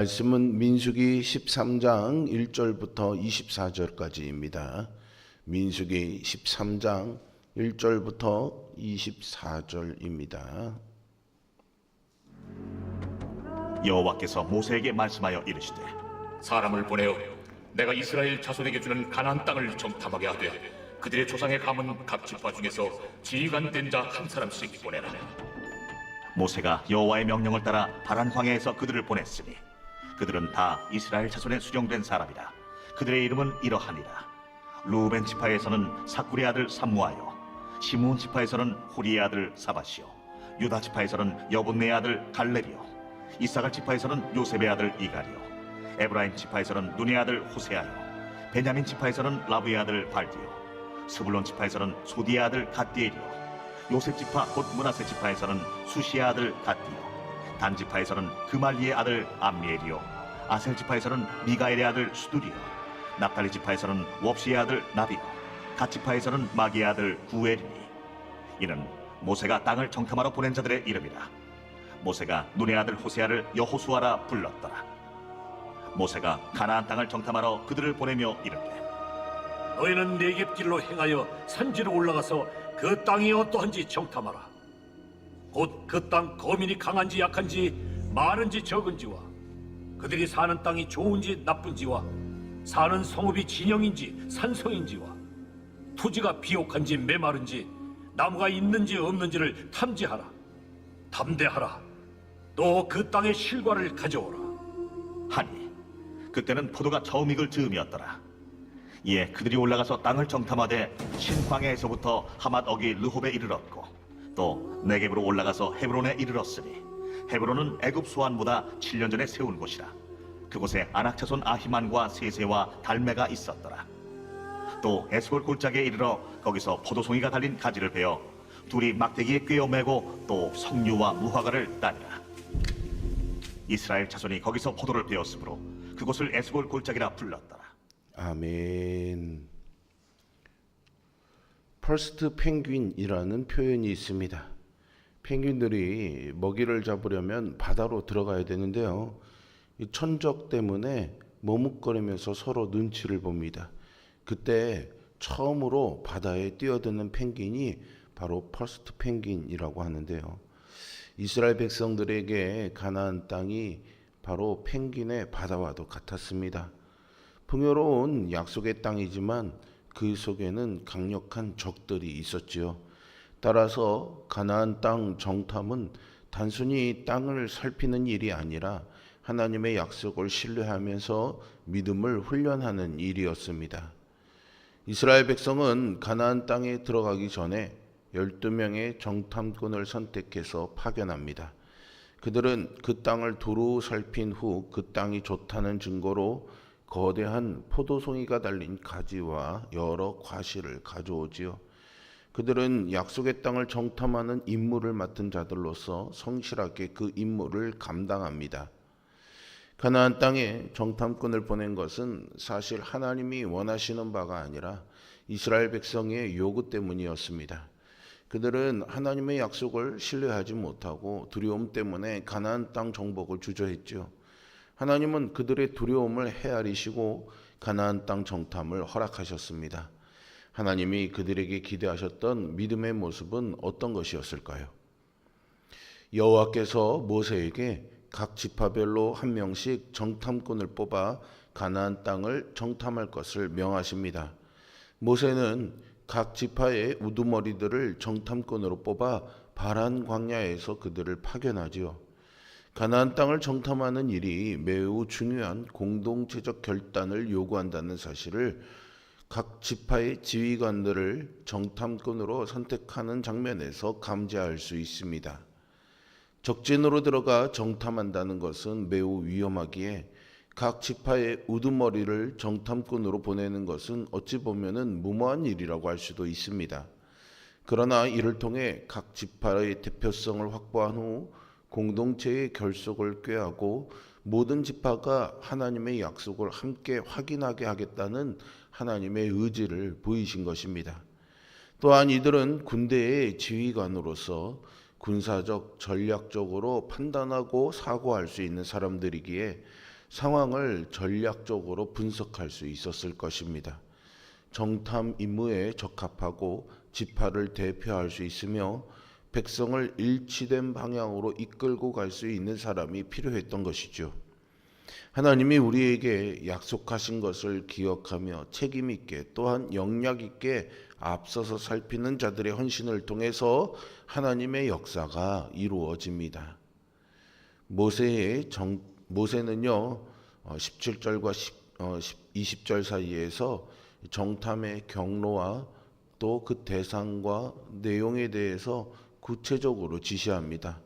말씀은 민수기 13장 1절부터 24절까지입니다. 민수기 13장 1절부터 24절입니다. 여호와께서 모세에게 말씀하여 이르시되 사람을 보내어 내가 이스라엘 자손에게 주는 가나안 땅을 정탐하게 하되 그들의 조상의 가문 각 지파 중에서 지휘관 된 자 한 사람씩 보내라. 모세가 여호와의 명령을 따라 바란 광야에서 그들을 보냈으니 그들은 다 이스라엘 자손에 수령된 사람이라. 그들의 이름은 이러하니라. 루벤 지파에서는 사쿠리 아들 삼무하여, 시므온 지파에서는 후리의 아들 사바시오, 유다 지파에서는 여분네 아들 갈렙이요, 이사갈 지파에서는 요셉의 아들 이갈이요, 에브라임 지파에서는 눈의 아들 호세아요, 베냐민 지파에서는 라브의 아들 발디요, 스불론 지파에서는 소디의 아들 갓디엘이요, 요셉 지파 곧 므낫세 지파에서는 수시의 아들 갓디요, 단 지파에서는 그말리의 아들 암미엘이요, 아셀 지파에서는 미가엘의 아들 수두리요, 납달리 지파에서는 웁시의 아들 나비요, 갓 지파에서는 마기의 아들 구엘이니 이는 모세가 땅을 정탐하러 보낸 자들의 이름이라. 모세가 눈의 아들 호세아를 여호수아라 불렀더라. 모세가 가나안 땅을 정탐하러 그들을 보내며 이르되 너희는 네겝길로 행하여 산지로 올라가서 그 땅이 어떠한지 정탐하라. 곧 그 땅 거민이 강한지 약한지 많은지 적은지와 그들이 사는 땅이 좋은지 나쁜지와 사는 성읍이 진영인지 산성인지와 토지가 비옥한지 메마른지 나무가 있는지 없는지를 탐지하라. 담대하라. 또 그 땅의 실과를 가져오라. 하니 그때는 포도가 처음 익을 즈음이었더라. 이에 그들이 올라가서 땅을 정탐하되 신광야에서부터 하맛 어기 르홉에 이르렀고 또 네겝으로 올라가서 헤브론에 이르렀으니 헤브론은 애굽 소안보다 7년 전에 세운 곳이라. 그곳에 아낙자손 아히만과 세세와 달메가 있었더라. 또 에스골 골짜기에 이르러 거기서 포도송이가 달린 가지를 베어 둘이 막대기에 꿰어 매고 또 석류와 무화과를 따니라. 이스라엘 자손이 거기서 포도를 베었으므로 그곳을 에스골 골짜기라 불렀더라. 아멘. 퍼스트 펭귄이라는 표현이 있습니다. 펭귄들이 먹이를 잡으려면 바다로 들어가야 되는데요, 이 천적 때문에 머뭇거리면서 서로 눈치를 봅니다. 그때 처음으로 바다에 뛰어드는 펭귄이 바로 퍼스트 펭귄이라고 하는데요, 이스라엘 백성들에게 가나안 땅이 바로 펭귄의 바다와도 같았습니다. 풍요로운 약속의 땅이지만 그 속에는 강력한 적들이 있었지요. 따라서 가나안 땅 정탐은 단순히 땅을 살피는 일이 아니라 하나님의 약속을 신뢰하면서 믿음을 훈련하는 일이었습니다. 이스라엘 백성은 가나안 땅에 들어가기 전에 12명의 정탐꾼을 선택해서 파견합니다. 그들은 그 땅을 두루 살핀 후 그 땅이 좋다는 증거로 거대한 포도송이가 달린 가지와 여러 과실을 가져오지요. 그들은 약속의 땅을 정탐하는 임무를 맡은 자들로서 성실하게 그 임무를 감당합니다. 가나안 땅에 정탐꾼을 보낸 것은 사실 하나님이 원하시는 바가 아니라 이스라엘 백성의 요구 때문이었습니다. 그들은 하나님의 약속을 신뢰하지 못하고 두려움 때문에 가나안 땅 정복을 주저했죠. 하나님은 그들의 두려움을 헤아리시고 가나안 땅 정탐을 허락하셨습니다. 하나님이 그들에게 기대하셨던 믿음의 모습은 어떤 것이었을까요? 여호와께서 모세에게 각 지파별로 한 명씩 정탐꾼을 뽑아 가나안 땅을 정탐할 것을 명하십니다. 모세는 각 지파의 우두머리들을 정탐꾼으로 뽑아 바란 광야에서 그들을 파견하지요. 가나안 땅을 정탐하는 일이 매우 중요한 공동체적 결단을 요구한다는 사실을 각 지파의 지휘관들을 정탐꾼으로 선택하는 장면에서 감지할 수 있습니다. 적진으로 들어가 정탐한다는 것은 매우 위험하기에 각 지파의 우두머리를 정탐꾼으로 보내는 것은 어찌 보면은 무모한 일이라고 할 수도 있습니다. 그러나 이를 통해 각 지파의 대표성을 확보한 후 공동체의 결속을 꾀하고 모든 지파가 하나님의 약속을 함께 확인하게 하겠다는 하나님의 의지를 보이신 것입니다. 또한 이들은 군대의 지휘관으로서 군사적, 전략적으로 판단하고 사고할 수 있는 사람들이기에 상황을 전략적으로 분석할 수 있었을 것입니다. 정탐 임무에 적합하고 지파를 대표할 수 있으며 백성을 일치된 방향으로 이끌고 갈 수 있는 사람이 필요했던 것이죠. 하나님이 우리에게 약속하신 것을 기억하며 책임 있게 또한 영락 있게 앞서서 살피는 자들의 헌신을 통해서 하나님의 역사가 이루어집니다. 모세는요 17절과 20절 사이에서 정탐의 경로와 또 그 대상과 내용에 대해서 구체적으로 지시합니다.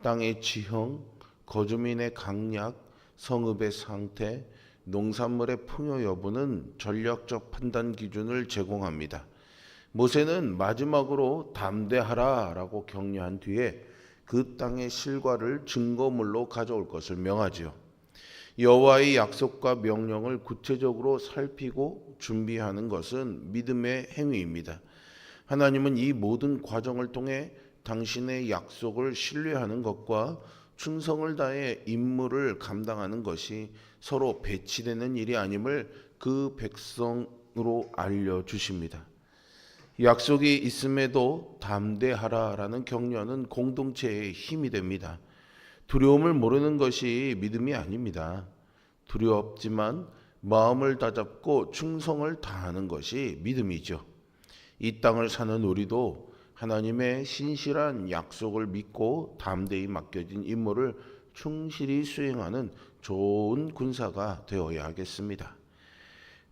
땅의 지형, 거주민의 강약, 성읍의 상태, 농산물의 풍요 여부는 전략적 판단 기준을 제공합니다. 모세는 마지막으로 담대하라라고 격려한 뒤에 그 땅의 실과를 증거물로 가져올 것을 명하지요. 여호와의 약속과 명령을 구체적으로 살피고 준비하는 것은 믿음의 행위입니다. 하나님은 이 모든 과정을 통해 당신의 약속을 신뢰하는 것과 충성을 다해 임무를 감당하는 것이 서로 배치되는 일이 아님을 그 백성으로 알려주십니다. 약속이 있음에도 담대하라라는 격려는 공동체의 힘이 됩니다. 두려움을 모르는 것이 믿음이 아닙니다. 두렵지만 마음을 다잡고 충성을 다하는 것이 믿음이죠. 이 땅을 사는 우리도 하나님의 신실한 약속을 믿고 담대히 맡겨진 임무를 충실히 수행하는 좋은 군사가 되어야 하겠습니다.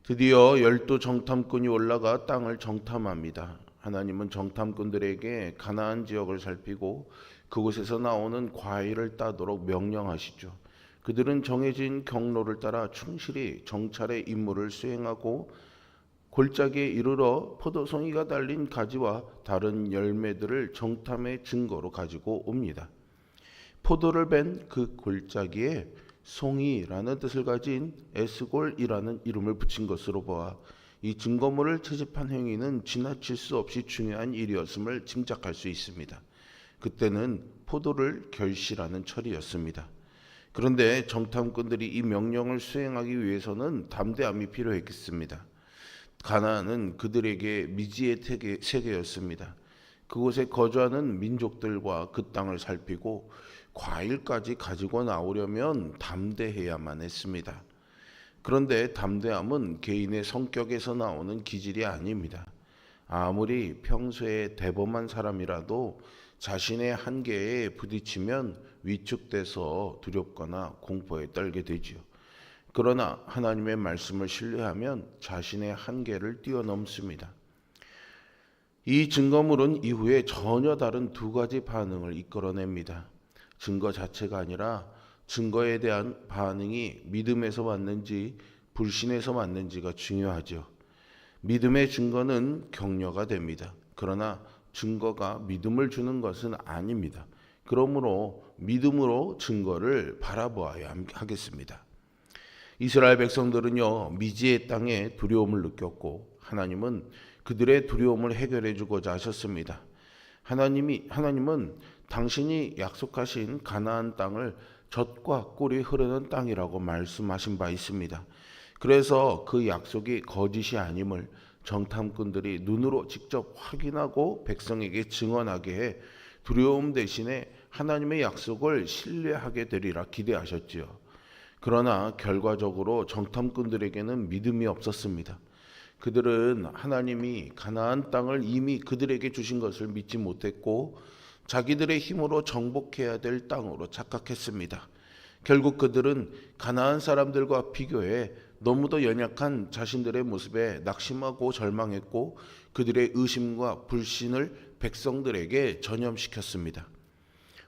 드디어 12 정탐꾼이 올라가 땅을 정탐합니다. 하나님은 정탐꾼들에게 가나안 지역을 살피고 그곳에서 나오는 과일을 따도록 명령하시죠. 그들은 정해진 경로를 따라 충실히 정찰의 임무를 수행하고 골짜기에 이르러 포도송이가 달린 가지와 다른 열매들을 정탐의 증거로 가지고 옵니다. 포도를 벤 그 골짜기에 송이라는 뜻을 가진 에스골이라는 이름을 붙인 것으로 보아 이 증거물을 채집한 행위는 지나칠 수 없이 중요한 일이었음을 짐작할 수 있습니다. 그때는 포도를 결실하는 철이었습니다. 그런데 정탐꾼들이 이 명령을 수행하기 위해서는 담대함이 필요했겠습니다. 가나안은 그들에게 미지의 세계였습니다. 그곳에 거주하는 민족들과 그 땅을 살피고 과일까지 가지고 나오려면 담대해야만 했습니다. 그런데 담대함은 개인의 성격에서 나오는 기질이 아닙니다. 아무리 평소에 대범한 사람이라도 자신의 한계에 부딪히면 위축돼서 두렵거나 공포에 떨게 되지요. 그러나 하나님의 말씀을 신뢰하면 자신의 한계를 뛰어넘습니다. 이 증거물은 이후에 전혀 다른 두 가지 반응을 이끌어냅니다. 증거 자체가 아니라 증거에 대한 반응이 믿음에서 왔는지 불신에서 왔는지가 중요하죠. 믿음의 증거는 격려가 됩니다. 그러나 증거가 믿음을 주는 것은 아닙니다. 그러므로 믿음으로 증거를 바라보아야 하겠습니다. 이스라엘 백성들은요 미지의 땅에 두려움을 느꼈고 하나님은 그들의 두려움을 해결해 주고자 하셨습니다. 하나님은 당신이 약속하신 가나안 땅을 젖과 꿀이 흐르는 땅이라고 말씀하신 바 있습니다. 그래서 그 약속이 거짓이 아님을 정탐꾼들이 눈으로 직접 확인하고 백성에게 증언하게 해 두려움 대신에 하나님의 약속을 신뢰하게 되리라 기대하셨지요. 그러나 결과적으로 정탐꾼들에게는 믿음이 없었습니다. 그들은 하나님이 가나안 땅을 이미 그들에게 주신 것을 믿지 못했고 자기들의 힘으로 정복해야 될 땅으로 착각했습니다. 결국 그들은 가나안 사람들과 비교해 너무도 연약한 자신들의 모습에 낙심하고 절망했고 그들의 의심과 불신을 백성들에게 전염시켰습니다.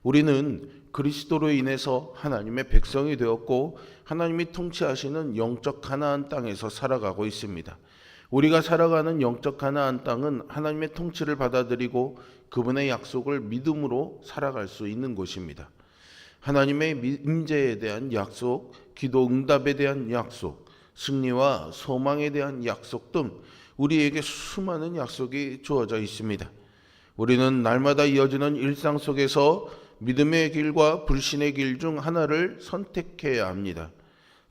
우리는 그리스도로 인해서 하나님의 백성이 되었고 하나님이 통치하시는 영적 가나안 땅에서 살아가고 있습니다. 우리가 살아가는 영적 가나안 땅은 하나님의 통치를 받아들이고 그분의 약속을 믿음으로 살아갈 수 있는 곳입니다. 하나님의 임재에 대한 약속, 기도 응답에 대한 약속, 승리와 소망에 대한 약속 등 우리에게 수많은 약속이 주어져 있습니다. 우리는 날마다 이어지는 일상 속에서 믿음의 길과 불신의 길 중 하나를 선택해야 합니다.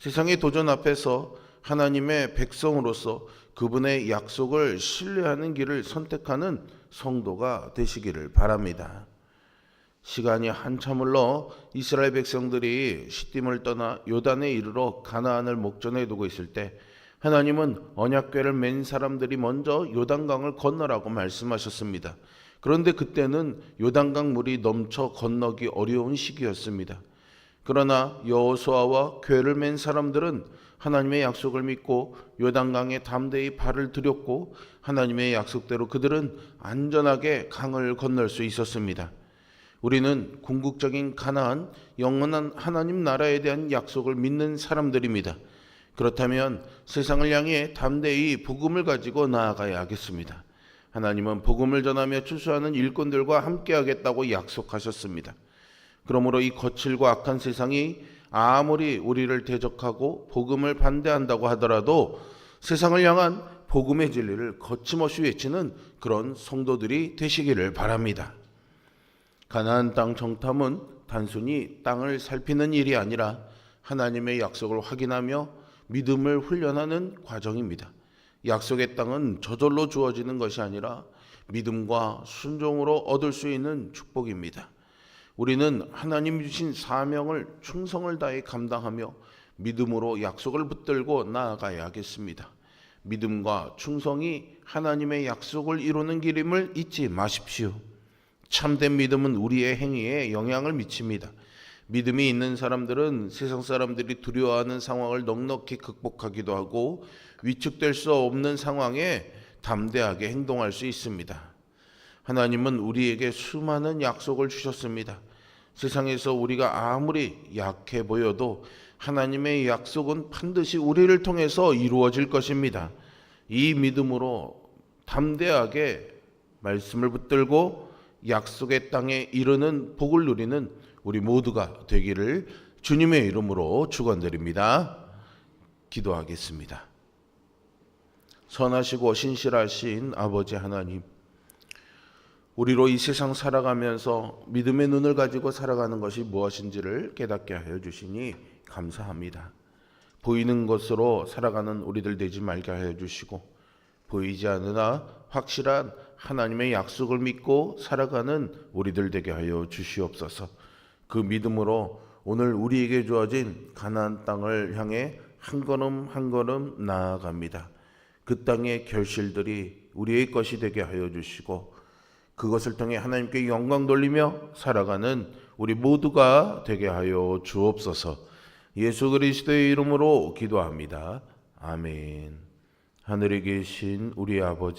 세상의 도전 앞에서 하나님의 백성으로서 그분의 약속을 신뢰하는 길을 선택하는 성도가 되시기를 바랍니다. 시간이 한참 흘러 이스라엘 백성들이 시딤을 떠나 요단에 이르러 가나안을 목전에 두고 있을 때 하나님은 언약궤를 맨 사람들이 먼저 요단강을 건너라고 말씀하셨습니다. 그런데 그때는 요단강 물이 넘쳐 건너기 어려운 시기였습니다. 그러나 여호수아와 궤를 맨 사람들은 하나님의 약속을 믿고 요단강에 담대히 발을 들였고 하나님의 약속대로 그들은 안전하게 강을 건널 수 있었습니다. 우리는 궁극적인 가나안, 영원한 하나님 나라에 대한 약속을 믿는 사람들입니다. 그렇다면 세상을 향해 담대히 복음을 가지고 나아가야 하겠습니다. 하나님은 복음을 전하며 추수하는 일꾼들과 함께하겠다고 약속하셨습니다. 그러므로 이 거칠고 악한 세상이 아무리 우리를 대적하고 복음을 반대한다고 하더라도 세상을 향한 복음의 진리를 거침없이 외치는 그런 성도들이 되시기를 바랍니다. 가나안 땅 정탐은 단순히 땅을 살피는 일이 아니라 하나님의 약속을 확인하며 믿음을 훈련하는 과정입니다. 약속의 땅은 저절로 주어지는 것이 아니라 믿음과 순종으로 얻을 수 있는 축복입니다. 우리는 하나님 주신 사명을 충성을 다해 감당하며 믿음으로 약속을 붙들고 나아가야 하겠습니다. 믿음과 충성이 하나님의 약속을 이루는 길임을 잊지 마십시오. 참된 믿음은 우리의 행위에 영향을 미칩니다. 믿음이 있는 사람들은 세상 사람들이 두려워하는 상황을 넉넉히 극복하기도 하고 위축될 수 없는 상황에 담대하게 행동할 수 있습니다. 하나님은 우리에게 수많은 약속을 주셨습니다. 세상에서 우리가 아무리 약해 보여도 하나님의 약속은 반드시 우리를 통해서 이루어질 것입니다. 이 믿음으로 담대하게 말씀을 붙들고 약속의 땅에 이르는 복을 누리는 우리 모두가 되기를 주님의 이름으로 축원드립니다. 기도하겠습니다. 선하시고 신실하신 아버지 하나님, 우리로 이 세상 살아가면서 믿음의 눈을 가지고 살아가는 것이 무엇인지를 깨닫게 하여 주시니 감사합니다. 보이는 것으로 살아가는 우리들 되지 말게 하여 주시고 보이지 않으나 확실한 하나님의 약속을 믿고 살아가는 우리들 되게 하여 주시옵소서. 그 믿음으로 오늘 우리에게 주어진 가나안 땅을 향해 한 걸음 한 걸음 나아갑니다. 그 땅의 결실들이 우리의 것이 되게 하여 주시고 그것을 통해 하나님께 영광 돌리며 살아가는 우리 모두가 되게 하여 주옵소서. 예수 그리스도의 이름으로 기도합니다. 아멘. 하늘에 계신 우리 아버지